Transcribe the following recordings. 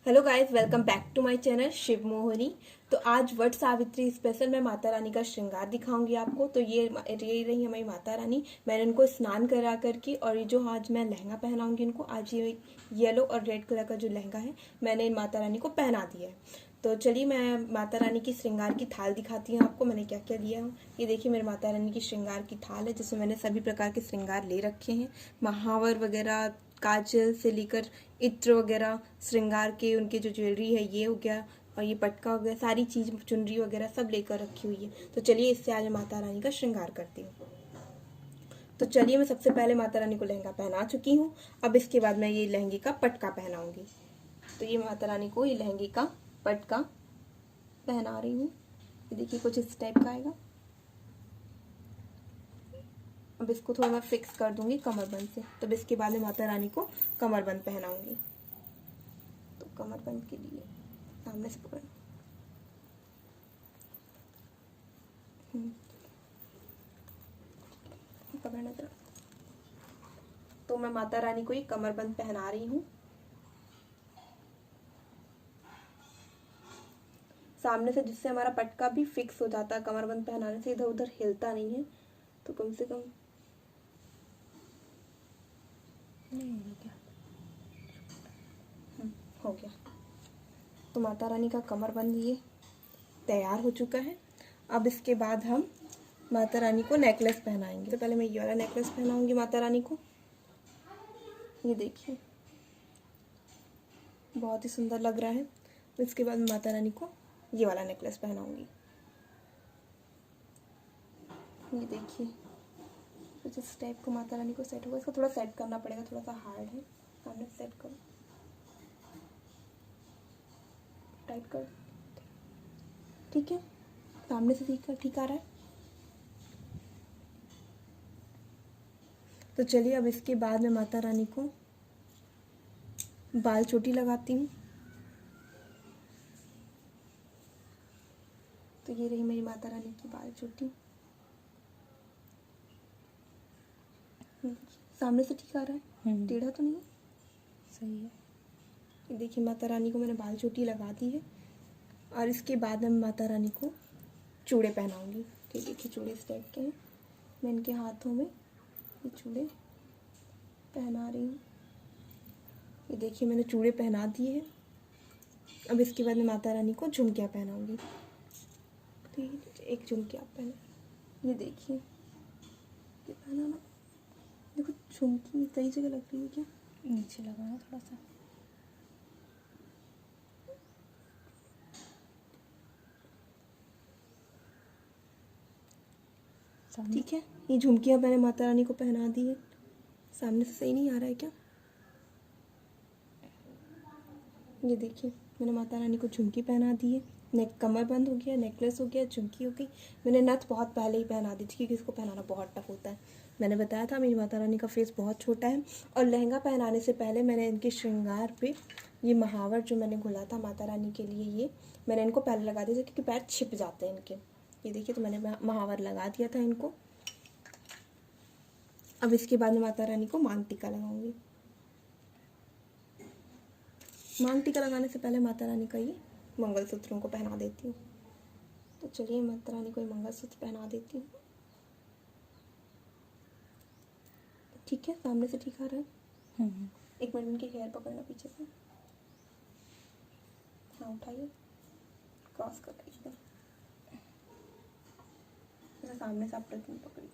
Hello guys, welcome back to my channel Shiv Mohini. तो आज Vat Savitri special मैं माता रानी का श्रृंगार दिखाऊंगी आपको। तो ये रही हमारी माता रानी। मैंने इनको स्नान करा करके और ये जो आज मैं लहंगा पहनाऊंगी इनको, आज ये येलो और रेड कलर का जो लहंगा है मैंने इन माता रानी को पहना दिया है। तो चलिए मैं माता रानी की श्रृंगार की थाल दिखाती हूँ आपको, मैंने क्या क्या लिया हूँ। ये देखिए मेरे माता रानी की श्रृंगार की थाल है जिसमें मैंने सभी प्रकार के श्रृंगार ले रखे हैं। महावर वगैरह, काजल से लेकर इत्र वगैरह, श्रृंगार के उनके जो ज्वेलरी है ये हो गया, और ये पटका हो गया, सारी चीज चुनरी वगैरह सब लेकर रखी हुई है। तो चलिए इससे आज माता रानी का श्रृंगार करती हूँ। तो चलिए मैं सबसे पहले माता रानी को लहंगा पहना चुकी हूँ। अब इसके बाद मैं ये लहंगे का पटका पहनाऊंगी। तो ये माता रानी को ये लहंगे का पटका पहना रही हूँ। ये देखिए कुछ इस टाइप का आएगा। अब इसको थोड़ा मैं फिक्स कर दूंगी कमरबंद से। तब इसके बाद में माता रानी को कमरबंद पहनाऊंगी। तो कमरबंद के लिए सामने से पकड़, पकड़ना जरा। तो मैं माता रानी को ये कमरबंद पहना रही हूँ। सामने से, जिससे हमारा पटका भी फिक्स हो जाता है। कमरबंद पहनाने से इधर उधर हिलता नहीं है। तो कम से कम हो गया। तो माता रानी का कमरबंद ये तैयार हो चुका है। अब इसके बाद हम माता रानी को नेकलेस पहनाएंगे। तो पहले मैं ये वाला नेकलेस पहनाऊंगी माता रानी को। ये देखिए बहुत ही सुंदर लग रहा है। तो इसके बाद माता रानी को ये वाला नेकलेस पहनाऊंगी। ये देखिए कुछ इस टाइप को माता रानी को सेट होगा। इसको थोड़ा सेट करना पड़ेगा, थोड़ा सा हार्ड है। सामने सेट करो, टाइट कर, ठीक है। सामने से ठीक आ रहा है। तो चलिए अब इसके बाद में माता रानी को बाल चोटी लगाती हूँ। तो ये रही मेरी माता रानी की बाल चोटी। सामने से ठीक आ रहा है, टेढ़ा तो नहीं है, सही है। ये देखिए माता रानी को मैंने बाल चोटी लगा दी है। और इसके बाद मैं माता रानी को चूड़े पहनाऊंगी। तो देखिए चूड़े इस टाइप के हैं। मैं इनके हाथों में ये चूड़े पहना रही हूँ। ये देखिए मैंने चूड़े पहना दिए हैं। अब इसके बाद मैं माता रानी को झुमकियाँ पहनाऊंगी। तो एक झुमकी आप पहना, ये देखिए ये पहनाना। देखो झुमकी सही जगह लग रही है क्या? नीचे लगाना थोड़ा सा। ठीक है, ये झुमकियाँ मैंने माता रानी को पहना दी है। सामने से सही नहीं आ रहा है क्या? ये देखिए मैंने माता रानी को झुमकी पहना दी है। नेक कमर बंद हो गया, नेकलेस हो गया, झुमकी हो गई। मैंने नथ बहुत पहले ही पहना दी थी क्योंकि इसको पहनाना बहुत टफ होता है। मैंने बताया था मेरी माता रानी का फेस बहुत छोटा है। और लहंगा पहनाने से पहले मैंने इनके श्रृंगार पे ये महावर जो मैंने घुला था माता रानी के लिए, ये मैंने इनको पहले लगा दिया था क्योंकि पैर छिप जाते हैं इनके। ये देखिए तो मैंने महावर लगा दिया था इनको। अब इसके बाद में माता रानी को मांग टीका लगाऊंगी। मांग टीका लगाने से पहले माता रानी का ये मंगलसूत्रों को पहना देती हूँ। तो चलिए माता रानी को ये मंगलसूत्र पहना देती हूँ। ठीक है, सामने से ठीक आ रहा है। एक मिनट इनके हेयर पकड़ना पीछे से। हाँ उठाइए, क्रॉस कर दीजिए। सामने से आप पकड़िए।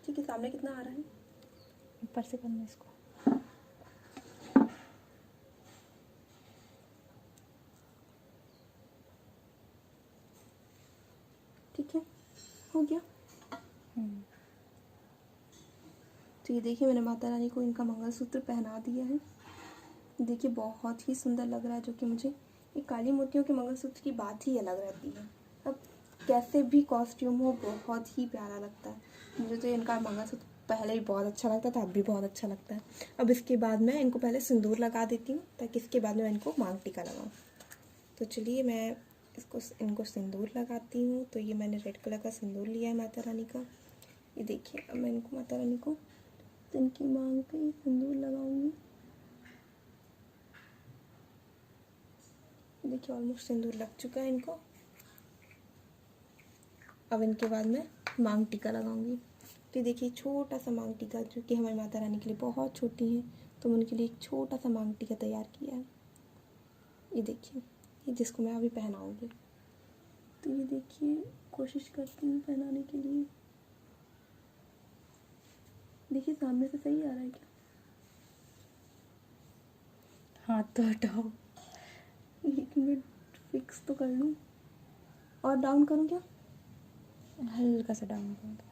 ठीक है, सामने कितना आ रहा है? ऊपर से करना इसको। ठीक है, हो गया। तो ये देखिए मैंने माता रानी को इनका मंगलसूत्र पहना दिया है। देखिए बहुत ही सुंदर लग रहा है, जो कि मुझे ये काली मोतियों के मंगलसूत्र की बात ही अलग रहती है। अब कैसे भी कॉस्ट्यूम हो बहुत ही प्यारा लगता है। मुझे तो इनका मंगलसूत्र पहले ही बहुत अच्छा लगता था, अब भी बहुत अच्छा लगता है। अब इसके बाद मैं इनको पहले सिंदूर लगा देती हूँ ताकि इसके बाद में इनको मांग टीका लगाऊँ। तो चलिए मैं इनको सिंदूर लगाती हूँ। तो ये मैंने रेड कलर का सिंदूर लिया है माता रानी का। ये देखिए अब मैं इनको माता रानी को तो इनकी मांग पे सिंदूर लगाऊंगी। देखिए ऑलमोस्ट सिंदूर लग चुका है इनको। अब इनके बाद मैं मांग टीका लगाऊंगी। तो ये देखिए छोटा सा मांग टीका, जो कि हमारी माता रानी के लिए बहुत छोटी है, तो मैं उनके लिए एक छोटा सा मांग टीका तैयार किया है। ये देखिए, ये जिसको मैं अभी पहनाऊंगी। तो ये देखिए कोशिश करती हूँ पहनाने के लिए। देखिए सामने से सही आ रहा है क्या? हाथ तो हटाओ। एक मिनट फिक्स तो कर लूँ। और डाउन करूँ क्या? हल्का सा डाउन कर दो।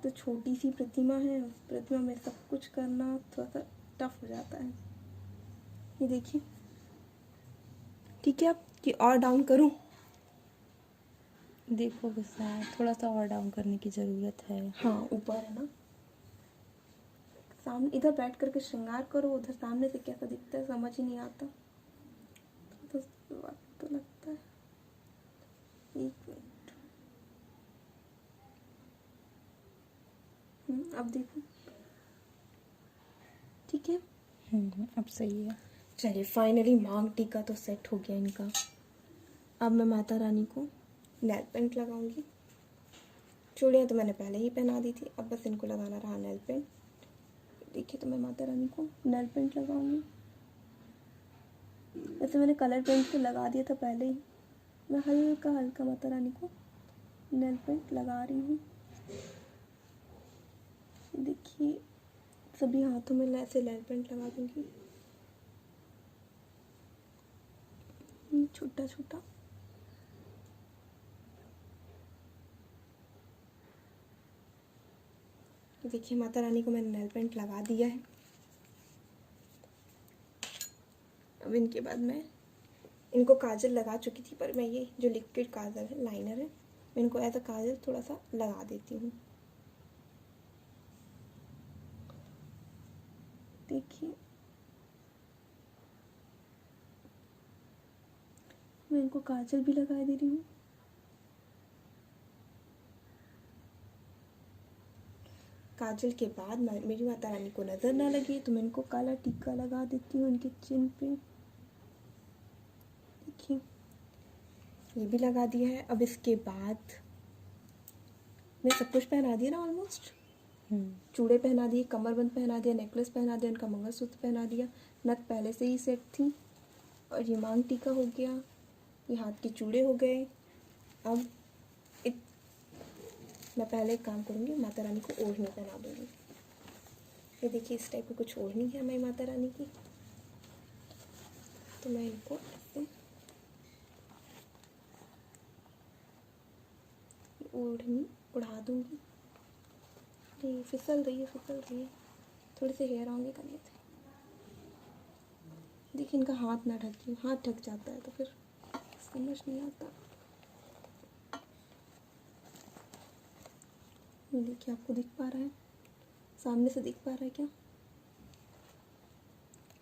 तो छोटी सी प्रतिमा है, उस प्रतिमा में सब कुछ करना थोड़ा सा टफ हो जाता है। ये देखिए, ठीक है। अब कि और डाउन करूँ? देखो गुस्सा है, थोड़ा सा और डाउन करने की ज़रूरत है। हाँ, ऊपर है ना। सामने इधर बैठ करके श्रृंगार करो, उधर सामने से कैसा दिखता है समझ ही नहीं आता। तो वक्त तो लगता है। एक मिनट। अब देखो, ठीक है। अब सही है। चलिए फाइनली मांग टीका तो सेट हो गया इनका। अब मैं माता रानी को नेल पेंट लगाऊंगी। चूड़ियाँ तो मैंने पहले ही पहना दी थी, अब बस इनको लगाना रहा नेल पेंट। देखिए, तो मैं माता रानी को नेल पेंट लगाऊंगी। वैसे मैंने कलर पेंट तो लगा दिया था पहले ही। मैं हल्का हल्का माता रानी को नेल पेंट लगा रही हूँ। देखिए, सभी हाथों में ऐसे नेल पेंट लगा दूंगी, छोटा छोटा। देखिए माता रानी को मैंने नेल पेंट लगा दिया है। अब इनके बाद मैं इनको काजल लगा चुकी थी, पर मैं ये जो लिक्विड काजल है, लाइनर है, मैं इनको ऐसा काजल थोड़ा सा लगा देती हूँ। देखिए, मैं इनको काजल भी लगा दे रही हूँ। काजल के बाद मेरी माता रानी को नज़र ना लगे तो मैं इनको काला टीका लगा देती हूँ इनके चिन पे। देखिए, ये भी लगा दिया है। अब इसके बाद मैं सब कुछ पहना दिया ना ऑलमोस्ट। चूड़े पहना दिए, कमरबंद पहना दिया, नेकलेस पहना दिया, उनका मंगलसूत्र पहना दिया, नथ पहले से ही सेट थी, और ये मांग टीका हो गया, ये हाथ के चूड़े हो गए। अब मैं पहले एक काम करूँगी, माता रानी को ओढ़नी पहना दूँगी। ये देखिए, इस टाइप की कुछ ओढ़नी है हमारी माता रानी की। तो मैं इनको ऐसे ओढ़नी उड़ा दूँगी। ये फिसल रही है। थोड़े से हेयर आएंगे करने से। देखिए, इनका हाथ ना ढके, हाथ ढक जाता है तो फिर समझ नहीं आता। ये देखिए, आपको दिख पा रहा है? सामने से दिख पा रहा है क्या?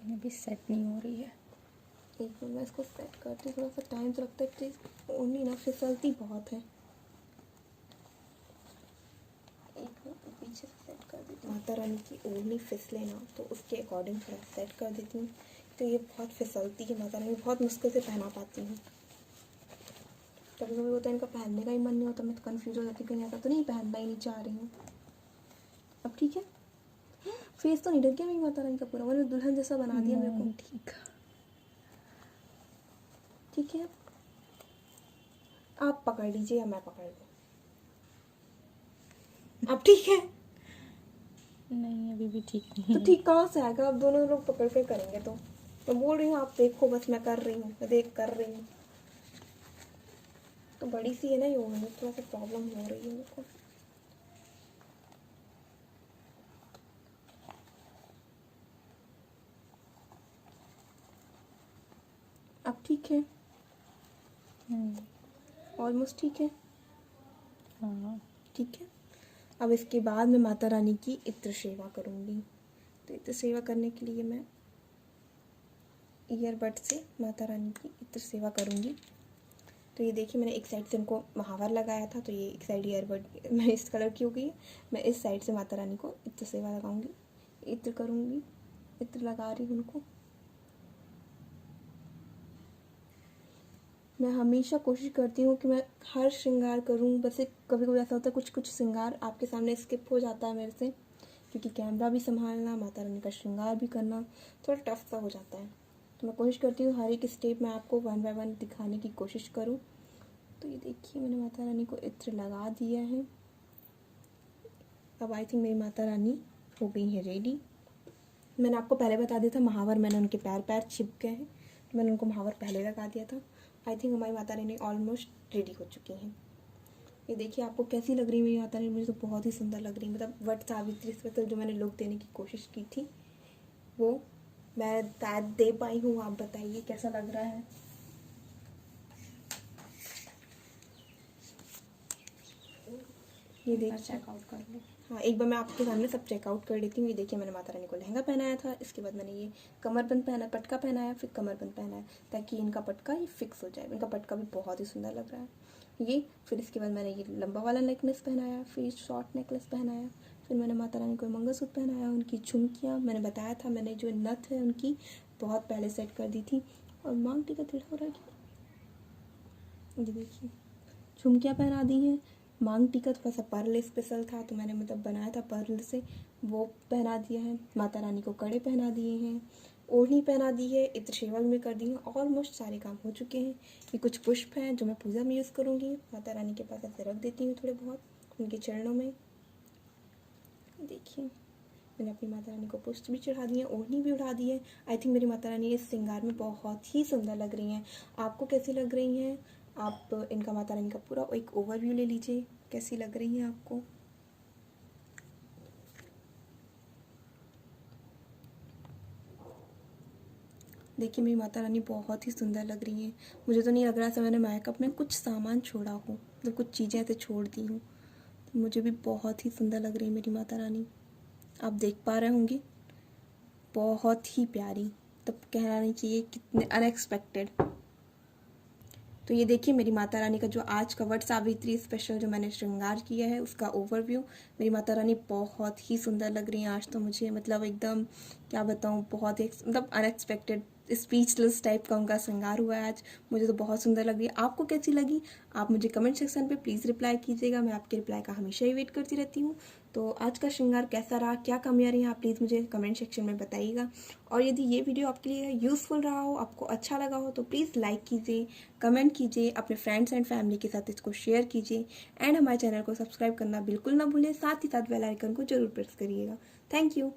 इन्हें भी सेट नहीं हो रही है। एक मिनट, मैं इसको सेट करती हूँ। थोड़ा सा टाइम तो लगता है, प्लीज़। ओढ़नी ना फिसलती बहुत है। एक मिनट, पीछे से सेट कर देती हूँ। माता रानी की ओढ़नी फिसले ना, तो उसके अकॉर्डिंग थोड़ा सेट कर देती हूँ। तो ये बहुत फिसलती है माता रानी, बहुत मुश्किल से पहना पाती हूँ। कभी कभी होता है इनका पहनने का ही मन नहीं होता, मैं तो कन्फ्यूज हो जाती हूँ, कहीं ऐसा तो नहीं पहनना ही नहीं चाह रही हूँ। अब ठीक है? फेस तो नहीं ढक गया मेरी माता रानी का पूरा? मैंने दुल्हन जैसा बना दिया मेरे को। ठीक। ठीक है, आप पकड़ लीजिए या मैं पकड़ लूँ? अब ठीक है? नहीं, अभी भी ठीक नहीं तो है। ठीक कहाँ से आएगा? अब दोनों लोग पकड़ कर करेंगे तो मैं बोल रही हूँ, आप देखो, बस मैं कर रही हूँ, मैं देख कर रही हूँ। तो बड़ी सी है ना ये ओढ़नी, थोड़ा सा प्रॉब्लम हो रही है मेरे को। अब ठीक है? ऑलमोस्ट ठीक है। हाँ। ठीक है। अब इसके बाद मैं माता रानी की इत्र सेवा करूँगी। तो इत्र सेवा करने के लिए मैं ईयरबड से माता रानी की इत्र सेवा करूँगी। तो ये देखिए, मैंने एक साइड से उनको महावर लगाया था, तो ये एक साइड ईयरबड मैं इस कलर की हो गई है। मैं इस साइड से माता रानी को इत्र सेवा लगाऊंगी, इत्र करूँगी, इत्र लगा रही हूँ उनको। मैं हमेशा कोशिश करती हूँ कि मैं हर श्रृंगार करूँ, बस एक कभी कभी ऐसा होता है कुछ श्रृंगार आपके सामने स्किप हो जाता है मेरे से, क्योंकि कैमरा भी संभालना, माता रानी का श्रृंगार भी करना थोड़ा टफ सा हो जाता है। तो मैं कोशिश करती हूँ हर एक स्टेप मैं आपको 1 बाय 1 दिखाने की कोशिश करूँ। तो ये देखिए मैंने माता रानी को इत्र लगा दिया है। अब आई थिंक मेरी माता रानी हो गई है रेडी। मैंने आपको पहले बता दिया था महावर मैंने उनके पैर छिप गए हैं, तो मैंने उनको महावर पहले लगा दिया था। आई थिंक हमारी माता रानी ऑलमोस्ट रेडी हो चुकी हैं। ये देखिए आपको कैसी लग रही है मेरी माता रानी। मुझे तो बहुत ही सुंदर लग रही है। मतलब वट सावित्री स्पेशल जो मैंने लुक देने की कोशिश की थी वो मैं शायद दे पाई हूँ। आप बताइए कैसा लग रहा है। ये देखिए चेकआउट कर लो। हाँ, एक बार मैं आपके सामने सब चेकआउट कर लेती हूँ। ये देखिए मैंने माता रानी को लहंगा पहनाया था, इसके बाद मैंने ये कमरबंद पहना, पटका पहनाया, फिर कमरबंद पहनाया ताकि इनका पटका ये फिक्स हो जाए। इनका पटका भी बहुत ही सुंदर लग रहा है ये। फिर इसके बाद मैंने ये लंबा वाला नेकलेस पहनाया, फिर शॉर्ट नेकलेस पहनाया, फिर मैंने माता रानी को मंगलसूत्र पहनाया। उनकी झुमकियाँ मैंने बताया था, मैंने जो नथ है उनकी बहुत पहले सेट कर दी थी। और मांग टीका टेढ़ा हो रहा है क्या? ये देखिए झुमकियाँ पहना दी हैं। मांग टीका थोड़ा सा पर्ल स्पेशल था तो मैंने मतलब बनाया था पर्ल से, वो पहना दिया है। माता रानी को कड़े पहना दिए हैं, ओढ़नी पहना दी है, इत्र सेवल में कर दी है। ऑलमोस्ट सारे काम हो चुके हैं। ये कुछ पुष्प हैं जो मैं पूजा में यूज़ करूँगी। माता रानी के पास ऐसे रख देती हूँ थोड़े बहुत उनके चरणों में। देखिए मैंने अपनी माता रानी को पुष्प भी चढ़ा दिए हैं, ओढ़नी भी उड़ा दी है। आई थिंक मेरी माता रानी इस श्रृंगार में बहुत ही सुंदर लग रही हैं। आपको कैसी लग रही हैं? आप इनका माता रानी का पूरा एक ओवरव्यू ले लीजिए, कैसी लग रही हैं आपको। देखिए मेरी माता रानी बहुत ही सुंदर लग रही हैं। मुझे तो नहीं लग रहा था मैंने मेकअप में कुछ सामान छोड़ा हो, मतलब कुछ चीज़ें ऐसे छोड़ दी हूँ। तो मुझे भी बहुत ही सुंदर लग रही है मेरी माता रानी। आप देख पा रहे होंगे बहुत ही प्यारी, तब कहना नहीं चाहिए कितने अनएक्सपेक्टेड। तो ये देखिए मेरी माता रानी का जो आज का वट सावित्री स्पेशल जो मैंने श्रृंगार किया है उसका ओवरव्यू। मेरी माता रानी बहुत ही सुंदर लग रही हैं आज तो मुझे, मतलब एकदम क्या बताऊँ, बहुत ही मतलब अनएक्सपेक्टेड स्पीचलेस टाइप का उनका श्रृंगार हुआ है आज। मुझे तो बहुत सुंदर लग रही है। आपको कैसी लगी आप मुझे कमेंट सेक्शन पे प्लीज़ रिप्लाई कीजिएगा। मैं आपके रिप्लाई का हमेशा ही वेट करती रहती हूँ। तो आज का श्रृंगार कैसा रहा, क्या कमियाँ रही, आप प्लीज़ मुझे कमेंट सेक्शन में बताइएगा। और यदि ये वीडियो आपके लिए यूज़फुल रहा हो, आपको अच्छा लगा हो, तो प्लीज़ लाइक कीजिए, कमेंट कीजिए, अपने फ्रेंड्स एंड फैमिली के साथ इसको शेयर कीजिए एंड हमारे चैनल को सब्सक्राइब करना बिल्कुल ना भूलें। साथ ही साथ बेल आइकन को जरूर प्रेस करिएगा। Thank you.